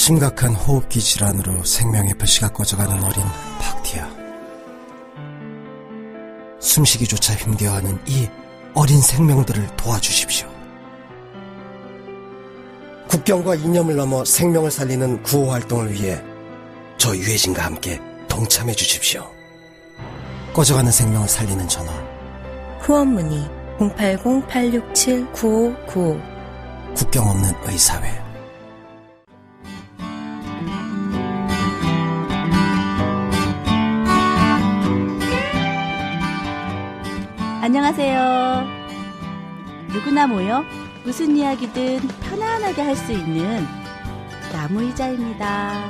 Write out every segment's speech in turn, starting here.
심각한 호흡기 질환으로 생명의 불씨가 꺼져가는 어린 박티아. 숨쉬기조차 힘겨워하는 이 어린 생명들을 도와주십시오. 국경과 이념을 넘어 생명을 살리는 구호활동을 위해 저 유해진과 함께 동참해 주십시오. 꺼져가는 생명을 살리는 전화. 후원 문의 080-867-9595. 국경 없는 의사회. 안녕하세요. 누구나 모여 무슨 이야기든 편안하게 할 수 있는 나무의자입니다.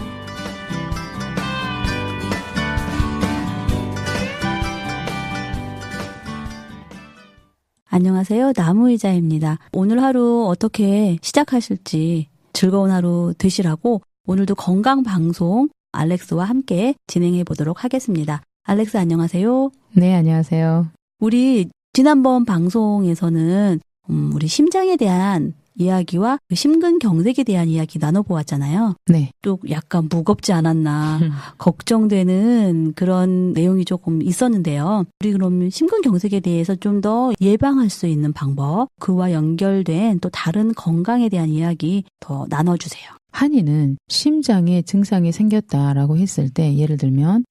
안녕하세요. 나무의자입니다. 오늘 하루 어떻게 시작하실지 즐거운 하루 되시라고 오늘도 건강방송 알렉스와 함께 진행해 보도록 하겠습니다. 알렉스 안녕하세요. 네, 안녕하세요. 우리 지난번 방송에서는 우리 심장에 대한 이야기와 심근경색에 대한 이야기 나눠보았잖아요. 네. 또 약간 무겁지 않았나 걱정되는 그런 내용이 조금 있었는데요. 우리 그럼 심근경색에 대해서 좀 더 예방할 수 있는 방법, 그와 연결된 또 다른 건강에 대한 이야기 더 나눠주세요. 한이는 심장에 증상이 생겼다라고 했을 때 예를 들면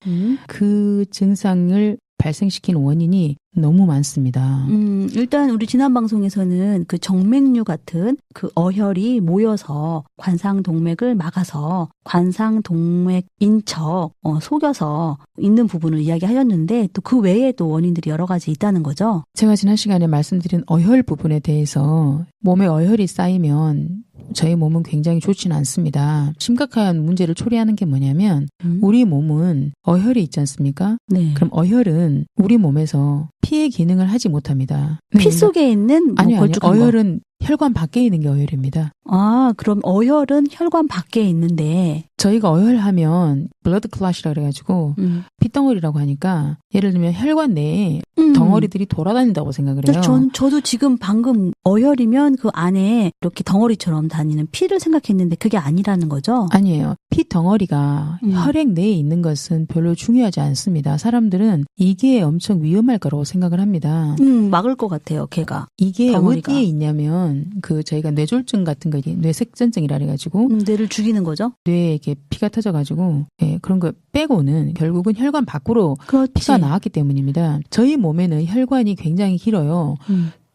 그 증상을 발생시킨 원인이 너무 많습니다. 일단 우리 지난 방송에서는 그 정맥류 같은 그 어혈이 모여서 관상동맥을 막아서 관상동맥 인척 속여서 있는 부분을 이야기하셨는데 또 그 외에도 원인들이 여러 가지 있다는 거죠. 제가 지난 시간에 말씀드린 어혈 부분에 대해서 몸에 어혈이 쌓이면 저희 몸은 굉장히 좋지는 않습니다. 심각한 문제를 초래하는 게 뭐냐면 우리 몸은 어혈이 있지 않습니까? 네. 그럼 어혈은 우리 몸에서 피의 기능을 하지 못합니다. 피 속에 있는 아니요. 걸쭉한 거. 어혈은 혈관 밖에 있는 게 어혈입니다. 아, 그럼 어혈은 혈관 밖에 있는데 저희가 어혈하면 블러드 클럿이라 그래가지고 핏덩어리라고 하니까 예를 들면 혈관 내에 덩어리들이 돌아다닌다고 생각을 해요. 저도 지금 방금 어혈이면 그 안에 이렇게 덩어리처럼 다니는 피를 생각했는데 그게 아니라는 거죠? 아니에요. 피 덩어리가 혈액 내에 있는 것은 별로 중요하지 않습니다. 사람들은 이게 엄청 위험할 거라고 생각을 합니다. 막을 것 같아요, 걔가. 이게 덩어리가. 어디에 있냐면 그 저희가 뇌졸중 같은 거 뇌색전증이라 그래가지고 뇌를 죽이는 거죠? 뇌에 이렇게 피가 터져가지고 그런 거 빼고는 결국은 혈관 밖으로 그렇지. 피가 나왔기 때문입니다. 저희 몸에는 혈관이 굉장히 길어요.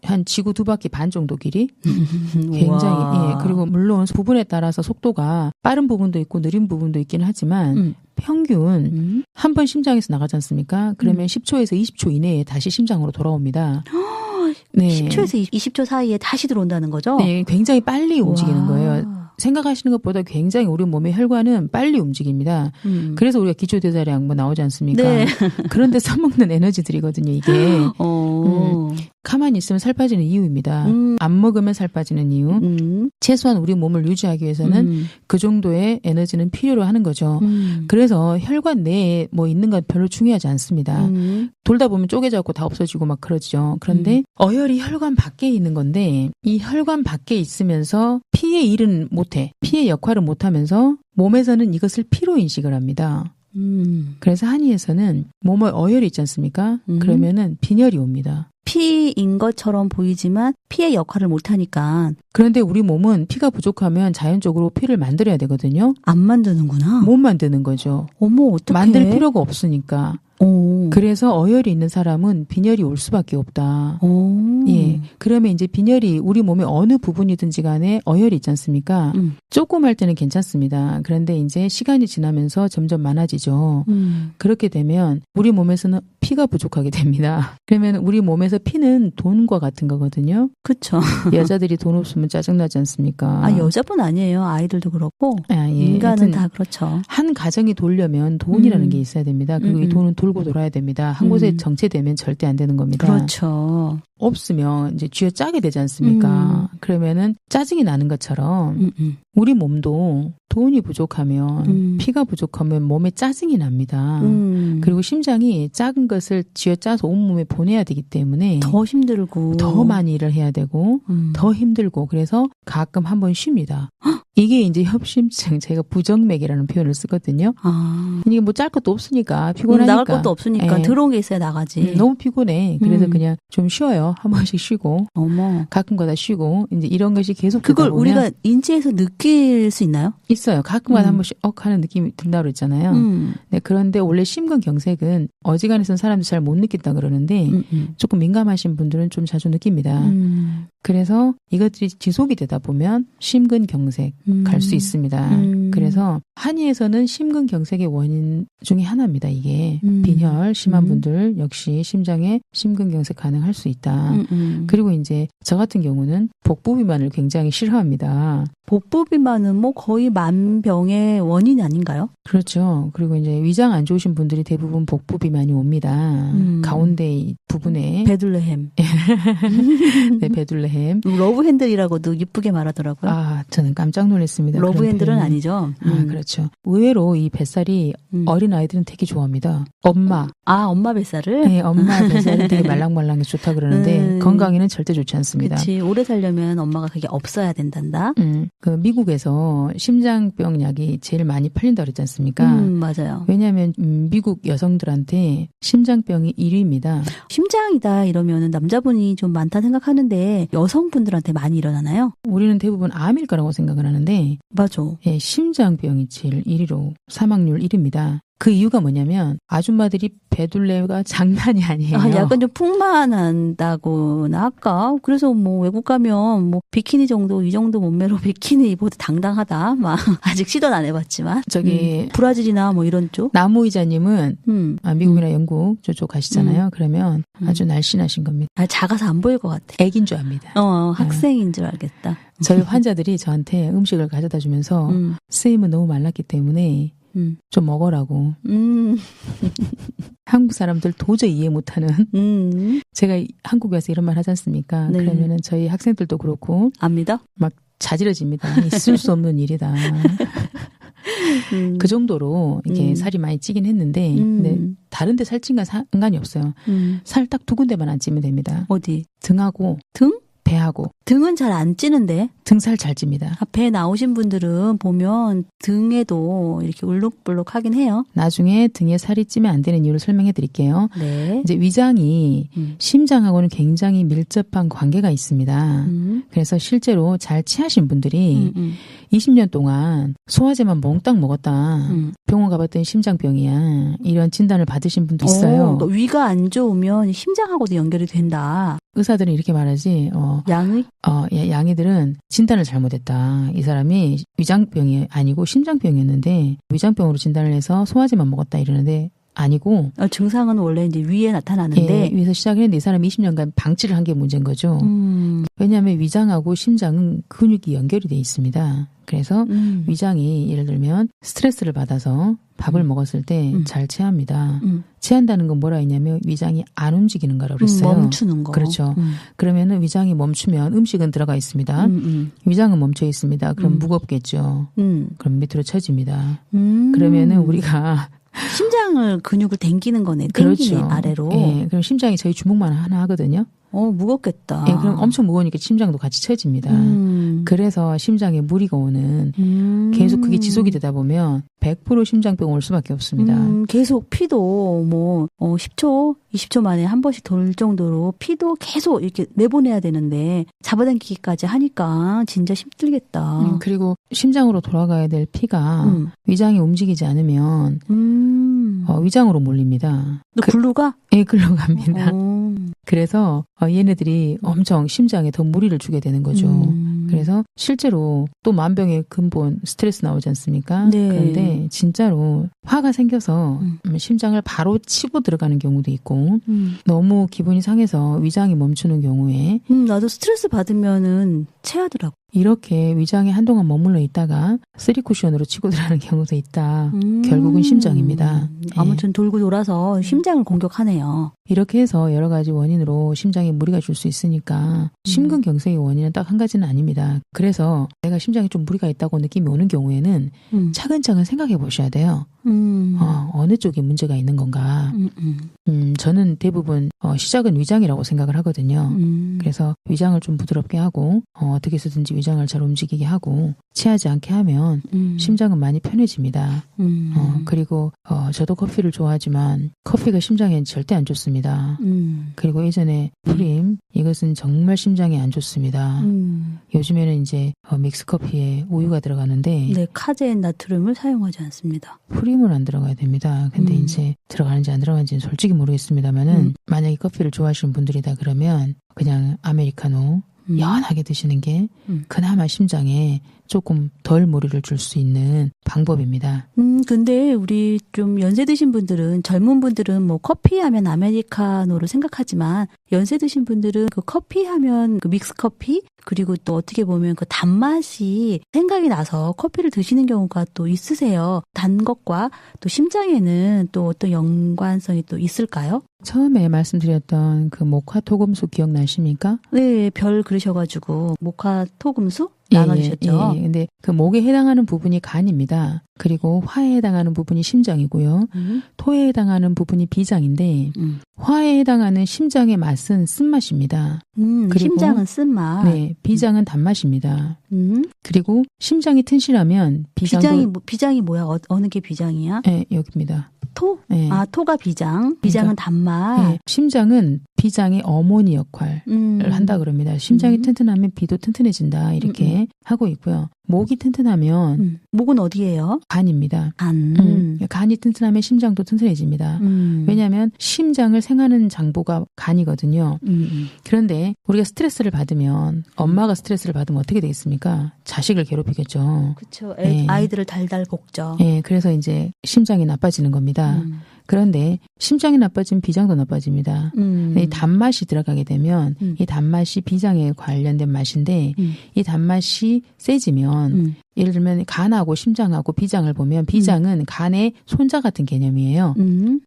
한 지구 2바퀴 반 정도 길이 굉장히 그리고 물론 부분에 따라서 속도가 빠른 부분도 있고 느린 부분도 있긴 하지만 평균 한 번 심장에서 나가지 않습니까? 그러면 10초에서 20초 이내에 다시 심장으로 돌아옵니다. 네. 10초에서 20초 사이에 다시 들어온다는 거죠? 네, 굉장히 빨리 움직이는 거예요. 생각하시는 것보다 굉장히 우리 몸의 혈관은 빨리 움직입니다. 그래서 우리가 기초대사량 뭐 나오지 않습니까? 네. 그런데 써먹는 에너지들이거든요, 이게. 가만히 있으면 살 빠지는 이유입니다. 안 먹으면 살 빠지는 이유. 최소한 우리 몸을 유지하기 위해서는 그 정도의 에너지는 필요로 하는 거죠. 그래서 혈관 내에 뭐 있는 건 별로 중요하지 않습니다. 돌다 보면 쪼개져갖고 다 없어지고 막 그러죠. 그런데 어혈이 혈관 밖에 있는 건데 이 혈관 밖에 있으면서 피의 일은 못해. 피의 역할을 못하면서 몸에서는 이것을 피로 인식을 합니다. 그래서 한의에서는 몸에 어혈이 있지 않습니까? 그러면은 빈혈이 옵니다. 피인 것처럼 보이지만 피의 역할을 못하니까. 그런데 우리 몸은 피가 부족하면 자연적으로 피를 만들어야 되거든요. 안 만드는구나. 못 만드는 거죠. 어머, 어떡해. 만들 필요가 없으니까. 그래서 어혈이 있는 사람은 빈혈이 올 수밖에 없다. 예. 그러면 이제 빈혈이 우리 몸의 어느 부분이든지 간에 어혈이 있지 않습니까? 조금 할 때는 괜찮습니다. 그런데 이제 시간이 지나면서 점점 많아지죠. 그렇게 되면 우리 몸에서는 피가 부족하게 됩니다. 그러면 우리 몸에서 피는 돈과 같은 거거든요. 그렇죠. 여자들이 돈 없으면 짜증나지 않습니까? 아, 여자뿐 아니에요. 아이들도 그렇고. 아, 예. 인간은 다 그렇죠. 한 가정이 돌려면 돈이라는 게 있어야 됩니다. 그리고 이 돈은 돌고 돌아야 됩니다. 한 곳에 정체되면 절대 안 되는 겁니다. 그렇죠. 없으면 이제 쥐어 짜게 되지 않습니까? 그러면은 짜증이 나는 것처럼 우리 몸도 돈이 부족하면 피가 부족하면 몸에 짜증이 납니다. 그리고 심장이 작은 것을 쥐어짜서 온몸에 보내야 되기 때문에 더 힘들고 더 많이 일을 해야 되고 더 힘들고 그래서 가끔 한번 쉽니다. 이게 이제 협심증, 제가 부정맥이라는 표현을 쓰거든요. 이게 뭐 짤 것도 없으니까 피곤하니까. 나갈 것도 없으니까 들어온 게 있어야 나가지. 너무 피곤해. 그래서 그냥 좀 쉬어요. 한 번씩 쉬고. 어머. 가끔가다 쉬고. 이제 이런 것이 계속 그걸 보면 우리가 인지해서 느낄 수 있나요? 있어요. 가끔가다 한 번씩 하는 느낌이 든다고 그랬잖아요. 네, 그런데 원래 심근경색은 어지간해서는 사람들이 잘 못 느낀다 그러는데 조금 민감하신 분들은 좀 자주 느낍니다. 그래서 이것들이 지속이 되다 보면 심근경색 갈 수 있습니다. 그래서 한의에서는 심근경색의 원인 중에 하나입니다. 이게 빈혈 심한 분들 역시 심장에 심근경색 가능할 수 있다. 그리고 이제 저 같은 경우는 복부비만을 굉장히 싫어합니다. 복부비만은 뭐 거의 만병의 원인 아닌가요? 그렇죠. 그리고 이제 위장 안 좋으신 분들이 대부분 복부비만이 옵니다. 가운데 부분에 베들레헴. 네, 베들레헴. 러브핸들이라고도 이쁘게 말하더라고요. 아, 저는 깜짝 놀랐습니다. 러브핸들은 아니죠. 아, 그렇죠. 의외로 이 뱃살이 어린 아이들은 되게 좋아합니다. 엄마. 엄마 뱃살을? 네, 엄마 뱃살이 되게 말랑말랑해 좋다 그러는데 건강에는 절대 좋지 않습니다. 그렇지. 오래 살려면 엄마가 그게 없어야 된단다. 그 미국에서 심장병 약이 제일 많이 팔린다 그랬지 않습니까? 맞아요. 왜냐하면 미국 여성들한테 심장병이 1위입니다. 심장이다 이러면 남자분이 좀 많다 생각하는데 여성분들한테 많이 일어나나요? 우리는 대부분 암일 거라고 생각을 하는데 맞아. 예, 심장병이 제일 1위로 사망률 1위입니다. 그 이유가 뭐냐면 아줌마들이 배둘레가 장난이 아니에요. 약간 좀 풍만한다고나 할까? 그래서 뭐 외국 가면 뭐 비키니 정도 이 정도 몸매로 비키니 입어도 당당하다. 막 아직 시도는 안 해봤지만 저기 브라질이나 뭐 이런 쪽 나무의자님은 미국이나 영국 저쪽 가시잖아요. 그러면 아주 날씬하신 겁니다. 작아서 안 보일 것 같아. 애긴 줄 압니다. 학생인 줄 알겠다. 저희 환자들이 저한테 음식을 가져다 주면서 선생님은 너무 말랐기 때문에 좀 먹으라고. 한국 사람들 도저히 이해 못하는. 제가 한국에 와서 이런 말 하지 않습니까? 네. 그러면은 저희 학생들도 그렇고. 압니다? 막 자지러집니다. 있을 수 없는 일이다. 그 정도로 이렇게 살이 많이 찌긴 했는데, 근데 다른 데 살찐 건 상관이 없어요. 살 딱 두 군데만 안 찌면 됩니다. 어디? 등하고. 등? 배하고. 등은 잘 안 찌는데? 등살 잘 찝니다. 배 나오신 분들은 보면 등에도 이렇게 울룩불룩 하긴 해요. 나중에 등에 살이 찌면 안 되는 이유를 설명해 드릴게요. 네. 이제 위장이 심장하고는 굉장히 밀접한 관계가 있습니다. 그래서 실제로 잘 치하신 분들이 20년 동안 소화제만 몽땅 먹었다. 병원 가봤더니 심장병이야. 이런 진단을 받으신 분도 있어요. 그러니까 위가 안 좋으면 심장하고도 연결이 된다. 의사들은 이렇게 말하지. 양의? 양이들은 진단을 잘못했다. 이 사람이 위장병이 아니고 심장병이었는데 위장병으로 진단을 해서 소화제만 먹었다 이러는데 아니고. 증상은 원래 이제 위에 나타나는데. 위에서 시작했는데 이 사람이 20년간 방치를 한 게 문제인 거죠. 왜냐하면 위장하고 심장은 근육이 연결이 돼 있습니다. 그래서 위장이 예를 들면 스트레스를 받아서 밥을 먹었을 때 잘 체합니다. 체한다는 건 뭐라 했냐면 위장이 안 움직이는 거라고 그랬어요. 멈추는 거. 그렇죠. 그러면은 위장이 멈추면 음식은 들어가 있습니다. 위장은 멈춰 있습니다. 그럼 무겁겠죠. 그럼 밑으로 처집니다. 그러면은 우리가 심장을 근육을 당기는 거네. 그렇죠. 당기네, 아래로. 예, 그럼 심장이 저희 주먹만 하나 하거든요. 무겁겠다. 예, 그럼 엄청 무거우니까 심장도 같이 처집니다. 그래서 심장에 무리가 오는 계속 그게 지속이 되다 보면 100% 심장병 올 수밖에 없습니다. 계속 피도 뭐 10초, 20초 만에 한 번씩 돌 정도로 피도 계속 이렇게 내보내야 되는데 잡아당기기까지 하니까 진짜 힘들겠다. 그리고 심장으로 돌아가야 될 피가 위장이 움직이지 않으면 위장으로 몰립니다. 글로 가? 예, 글로 갑니다. 그래서 얘네들이 엄청 심장에 더 무리를 주게 되는 거죠. 그래서 실제로 또 만병의 근본 스트레스 나오지 않습니까? 네. 그런데 진짜로 화가 생겨서 심장을 바로 치고 들어가는 경우도 있고 너무 기분이 상해서 위장이 멈추는 경우에 나도 스트레스 받으면은 체하더라고. 이렇게 위장에 한동안 머물러 있다가 3쿠션으로 치고 들어가는 경우도 있다. 결국은 심장입니다. 아무튼 돌고 돌아서 심장을 공격하네요. 이렇게 해서 여러 가지 원인으로 심장에 무리가 줄 수 있으니까 심근경색의 원인은 딱 한 가지는 아닙니다. 그래서 내가 심장에 좀 무리가 있다고 느낌이 오는 경우에는 차근차근 생각해 보셔야 돼요. 어느 쪽에 문제가 있는 건가. 저는 대부분 시작은 위장이라고 생각을 하거든요. 그래서 위장을 좀 부드럽게 하고 어떻게 해서든지 위장을 잘 움직이게 하고 체하지 않게 하면 심장은 많이 편해집니다. 그리고 저도 커피를 좋아하지만 커피가 심장엔 절대 안 좋습니다. 그리고 예전에 프림 이것은 정말 심장에 안 좋습니다. 요즘에는 이제 믹스커피에 우유가 들어가는데 네, 카제인 나트륨을 사용하지 않습니다. 프림은 안 들어가야 됩니다. 근데 이제 들어가는지 안 들어가는지는 솔직히 모르겠습니다만은 만약에 커피를 좋아하시는 분들이다 그러면 그냥 아메리카노 연하게 드시는 게 그나마 심장에 조금 덜 무리를 줄 수 있는 방법입니다. 근데 우리 좀 연세 드신 분들은, 젊은 분들은 뭐 커피 하면 아메리카노를 생각하지만 연세 드신 분들은 그 커피 하면 그 믹스커피 그리고 또 어떻게 보면 그 단맛이 생각이 나서 커피를 드시는 경우가 또 있으세요. 단 것과 또 심장에는 또 어떤 연관성이 또 있을까요? 처음에 말씀드렸던 그 모카 토금수 기억나십니까? 네, 별 그러셔가지고 모카 토금수 나눠주셨죠. 예. 근데 그 목에 해당하는 부분이 간입니다. 그리고 화에 해당하는 부분이 심장이고요. 토에 해당하는 부분이 비장인데 화에 해당하는 심장의 맛은 쓴맛입니다. 그리고 심장은 쓴맛. 네, 비장은 단맛입니다. 그리고 심장이 튼실하면 비장이 뭐야? 어느 게 비장이야? 네, 여기입니다. 토? 네. 아, 토가 비장. 비장은 그러니까, 단맛. 네, 심장은 비장의 어머니 역할을 한다 그럽니다. 심장이 튼튼하면 비도 튼튼해진다 이렇게 하고 있고요. 목이 튼튼하면 목은 어디예요? 간입니다. 간. 간이 튼튼하면 심장도 튼튼해집니다. 왜냐하면 심장을 생하는 장부가 간이거든요. 그런데 우리가 스트레스를 받으면 엄마가 스트레스를 받으면 어떻게 되겠습니까? 자식을 괴롭히겠죠. 그렇죠. 네. 아이들을 달달 볶죠. 네, 그래서 이제 심장이 나빠지는 겁니다. 그런데 심장이 나빠지면 비장도 나빠집니다. 이 단맛이 들어가게 되면 이 단맛이 비장에 관련된 맛인데 이 단맛이 세지면 예를 들면 간하고 심장하고 비장을 보면 비장은 간의 손자 같은 개념이에요.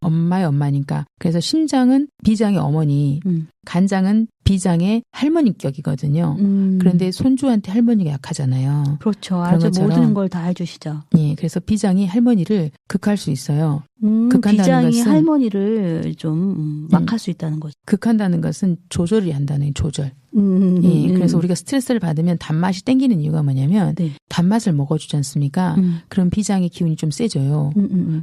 엄마의 엄마니까. 그래서 심장은 비장의 어머니, 간장은 비장의 할머니격이거든요. 그런데 손주한테 할머니가 약하잖아요. 그렇죠. 아주 모든 걸 다 해주시죠. 예, 그래서 비장이 할머니를 극할 수 있어요. 비장이 할머니를 좀 막 할 수 있다는 거죠. 극한다는 것은 조절이 한다는 조절. 예, 그래서 우리가 스트레스를 받으면 단맛이 땡기는 이유가 뭐냐면 네. 단맛을 먹어주지 않습니까? 그럼 비장의 기운이 좀 세져요.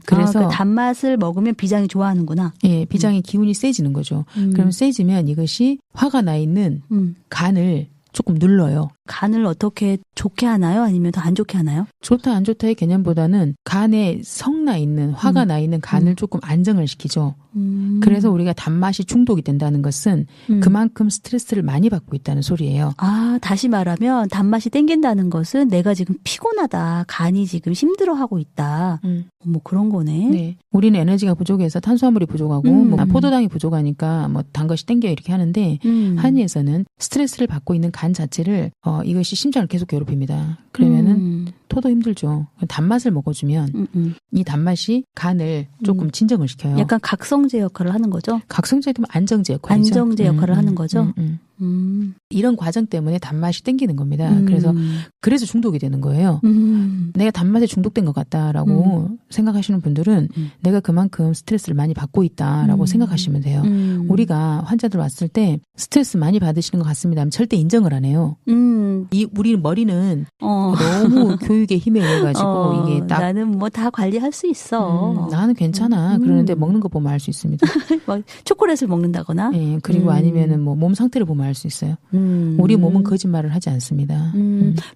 그래서 그 단맛을 먹으면 비장이 좋아하는구나. 예, 비장의 기운이 세지는 거죠. 그럼 세지면 이것이 화가 나 있는 간을 조금 눌러요. 간을 어떻게 좋게 하나요? 아니면 더 안 좋게 하나요? 좋다 안 좋다의 개념보다는 간에 성나 있는 화가 나 있는 간을 조금 안정을 시키죠. 그래서 우리가 단맛이 중독이 된다는 것은 그만큼 스트레스를 많이 받고 있다는 소리예요. 아, 다시 말하면 단맛이 땡긴다는 것은 내가 지금 피곤하다. 간이 지금 힘들어하고 있다. 뭐 그런 거네. 네. 우리는 에너지가 부족해서 탄수화물이 부족하고 뭐 포도당이 부족하니까 뭐 단 것이 땡겨 이렇게 하는데 한의에서는 스트레스를 받고 있는 간 자체를 이것이 심장을 계속 괴롭힙니다. 그러면은 토도 힘들죠. 단맛을 먹어주면 이 단맛이 간을 조금 진정을 시켜요. 약간 각성제 역할을 하는 거죠? 각성제도 안정제 역할이죠. 안정제 역할을 하는 거죠? 이런 과정 때문에 단맛이 땡기는 겁니다. 그래서 중독이 되는 거예요. 내가 단맛에 중독된 것 같다라고 생각하시는 분들은 내가 그만큼 스트레스를 많이 받고 있다라고 생각하시면 돼요. 우리가 환자들 왔을 때 스트레스 많이 받으시는 것 같습니다 하면 절대 인정을 안 해요. 우리 머리는 너무 교육에 힘에 의해가지고 이게 딱 나는 뭐 다 관리할 수 있어. 나는 괜찮아. 그러는데 먹는 거 보면 알 수 있습니다. 막 초콜릿을 먹는다거나. 네, 그리고 아니면은 뭐 몸 상태를 보면 알 수 있어요. 우리 몸은 거짓말을 하지 않습니다.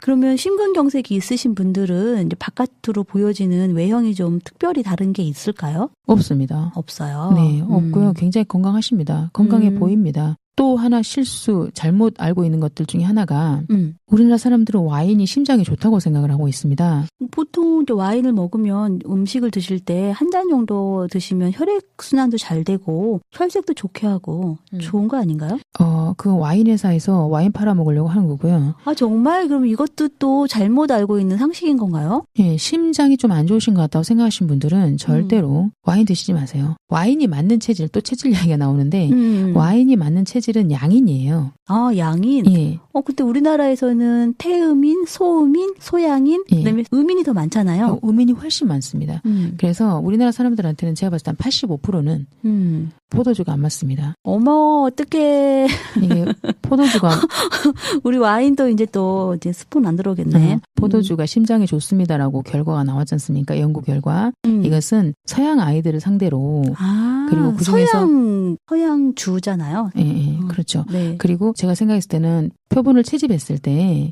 그러면 심근경색이 있으신 분들은 이제 바깥으로 보여지는 외형이 좀 특별히 다른 게 있을까요? 없습니다. 없어요. 네, 없고요. 굉장히 건강하십니다. 건강해 보입니다. 또 하나 실수, 잘못 알고 있는 것들 중에 하나가 우리나라 사람들은 와인이 심장에 좋다고 생각을 하고 있습니다. 보통 이제 와인을 먹으면 음식을 드실 때 한 잔 정도 드시면 혈액순환도 잘 되고 혈색도 좋게 하고 좋은 거 아닌가요? 그 와인 회사에서 와인 팔아먹으려고 하는 거고요. 아, 정말? 그럼 이것도 또 잘못 알고 있는 상식인 건가요? 예, 심장이 좀 안 좋으신 것 같다고 생각하시는 분들은 절대로 와인 드시지 마세요. 와인이 맞는 체질, 또 체질 이야기가 나오는데 와인이 맞는 체질 사실은 양인이에요. 아, 양인? 예. 근데 우리나라에서는 태음인, 소음인, 소양인, 예. 그다음에 음인이 더 많잖아요. 음인이 훨씬 많습니다. 그래서 우리나라 사람들한테는 제가 봤을 때 한 85%는 포도주가 안 맞습니다. 어머, 어떡해. 이게 포도주가 우리 와인도 이제 또 이제 스푼 안 들어오겠네. 포도주가 심장에 좋습니다라고 결과가 나왔지 않습니까? 연구 결과. 이것은 서양 아이들을 상대로 그리고 그중에서 서양주잖아요. 예, 그렇죠. 네. 그리고 제가 생각했을 때는 표본을 채집했을 때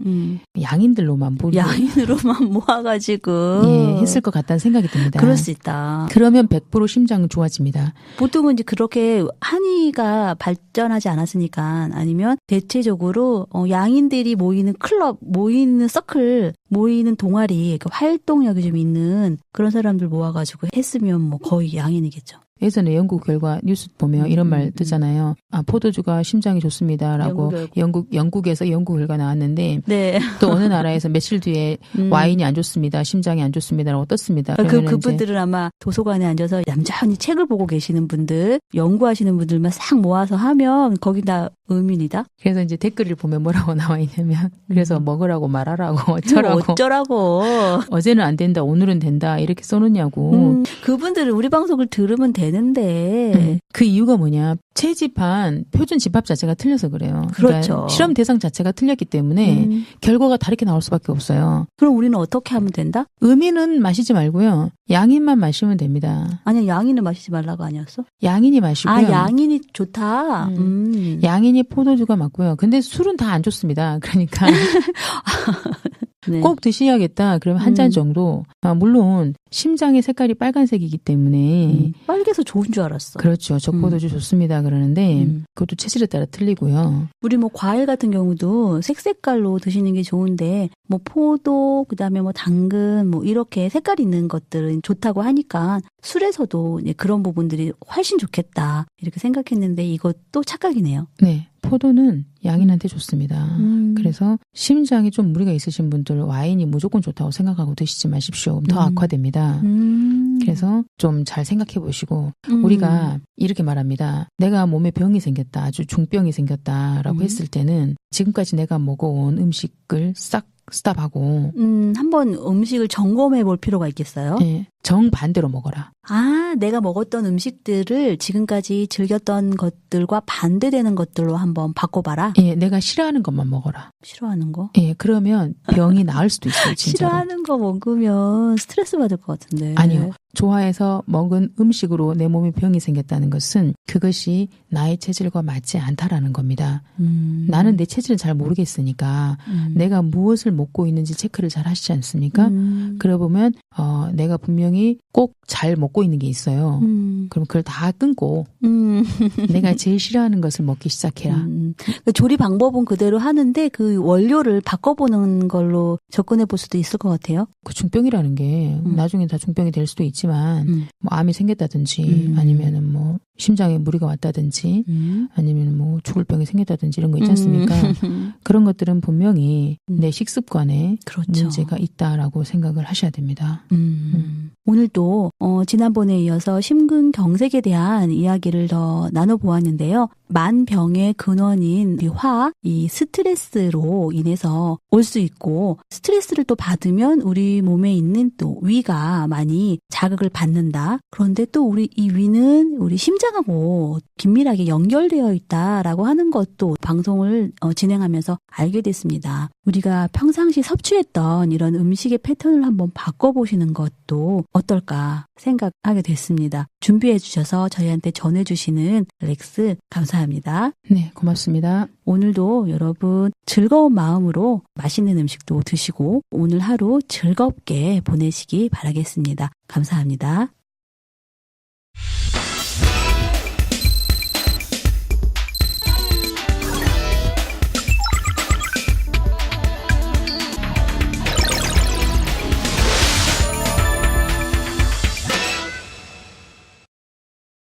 양인들로만 양인으로만 모아가지고 했을 것 같다는 생각이 듭니다. 그럴 수 있다. 그러면 100% 심장 좋아집니다. 보통은 이제 그렇게 한의가 발전하지 않았으니까 아니면 대체적으로 양인들이 모이는 클럽, 모이는 서클, 모이는 동아리, 그 활동력이 좀 있는 그런 사람들 모아가지고 했으면 뭐 거의 양인이겠죠. 예전에 연구 결과 뉴스 보면 이런 말 뜨잖아요. 포도주가 심장이 좋습니다라고 영국에서 연구 결과 나왔는데 네. 또 어느 나라에서 며칠 뒤에 와인이 안 좋습니다. 심장이 안 좋습니다라고 떴습니다. 그분들은 아마 도서관에 앉아서 얌전히 책을 보고 계시는 분들, 연구하시는 분들만 싹 모아서 하면 거기다 음인이다. 그래서 이제 댓글을 보면 뭐라고 나와 있냐면 그래서 먹으라고 말하라고 어쩌라고 어제는 안 된다 오늘은 된다 이렇게 써놓냐고. 그분들은 우리 방송을 들으면 되는데 그 이유가 뭐냐. 채집한 표준 집합 자체가 틀려서 그래요. 그렇죠. 그러니까 실험 대상 자체가 틀렸기 때문에 결과가 다르게 나올 수밖에 없어요. 그럼 우리는 어떻게 하면 된다? 음인은 마시지 말고요. 양인만 마시면 됩니다. 아니야, 양인은 마시지 말라고 아니었어? 양인이 마시고요. 아, 양인이 좋다. 양인이 포도주가 맞고요. 근데 술은 다 안 좋습니다. 그러니까 네. 꼭 드셔야겠다. 그러면 한 잔 정도. 물론 심장의 색깔이 빨간색이기 때문에 빨개서 좋은 줄 알았어. 그렇죠. 적포도주 좋습니다. 그러는데 그것도 체질에 따라 틀리고요. 우리 뭐 과일 같은 경우도 색깔로 드시는 게 좋은데 뭐 포도 그다음에 뭐 당근 뭐 이렇게 색깔 있는 것들은 좋다고 하니까 술에서도 그런 부분들이 훨씬 좋겠다 이렇게 생각했는데 이것도 착각이네요. 네. 포도는 양인한테 좋습니다. 그래서 심장이 좀 무리가 있으신 분들 와인이 무조건 좋다고 생각하고 드시지 마십시오. 더 악화됩니다. 그래서 좀 잘 생각해 보시고 우리가 이렇게 말합니다. 내가 몸에 병이 생겼다. 아주 중병이 생겼다라고 했을 때는 지금까지 내가 먹어온 음식을 싹 스탑하고 한번 음식을 점검해 볼 필요가 있겠어요? 네. 정반대로 먹어라. 아, 내가 먹었던 음식들을 지금까지 즐겼던 것들과 반대되는 것들로 한번 바꿔봐라? 예, 내가 싫어하는 것만 먹어라. 싫어하는 거? 예, 그러면 병이 나을 수도 있어요, 진짜로. 싫어하는 거 먹으면 스트레스 받을 것 같은데. 아니요. 좋아해서 먹은 음식으로 내 몸에 병이 생겼다는 것은 그것이 나의 체질과 맞지 않다라는 겁니다. 나는 내 체질을 잘 모르겠으니까 내가 무엇을 먹고 있는지 체크를 잘 하시지 않습니까? 그러다 보면 내가 분명히 꼭 잘 먹고 있는 게 있어요. 그럼 그걸 다 끊고 내가 제일 싫어하는 것을 먹기 시작해라. 조리 방법은 그대로 하는데 그 원료를 바꿔보는 걸로 접근해 볼 수도 있을 것 같아요. 그 중병이라는 게 나중에 다 중병이 될 수도 있지만 뭐 암이 생겼다든지 아니면은 뭐 심장에 무리가 왔다든지 아니면 뭐 죽을 병이 생겼다든지 이런 거 있지 않습니까? 그런 것들은 분명히 내 식습관에 그렇죠. 문제가 있다라고 생각을 하셔야 됩니다. 오늘도 지난번에 이어서 심근경색에 대한 이야기를 더 나눠보았는데요. 만병의 근원인 이 스트레스로 인해서 올 수 있고 스트레스를 또 받으면 우리 몸에 있는 또 위가 많이 자극을 받는다. 그런데 또 우리 이 위는 우리 심장하고 긴밀하게 연결되어 있다라고 하는 것도 방송을 진행하면서 알게 됐습니다. 우리가 평상시 섭취했던 이런 음식의 패턴을 한번 바꿔보시는 것도 어떨까 생각하게 됐습니다. 준비해 주셔서 저희한테 전해주시는 렉스 감사합니다. 네, 고맙습니다. 오늘도 여러분 즐거운 마음으로 맛있는 음식도 드시고 오늘 하루 즐겁게 보내시기 바라겠습니다. 감사합니다.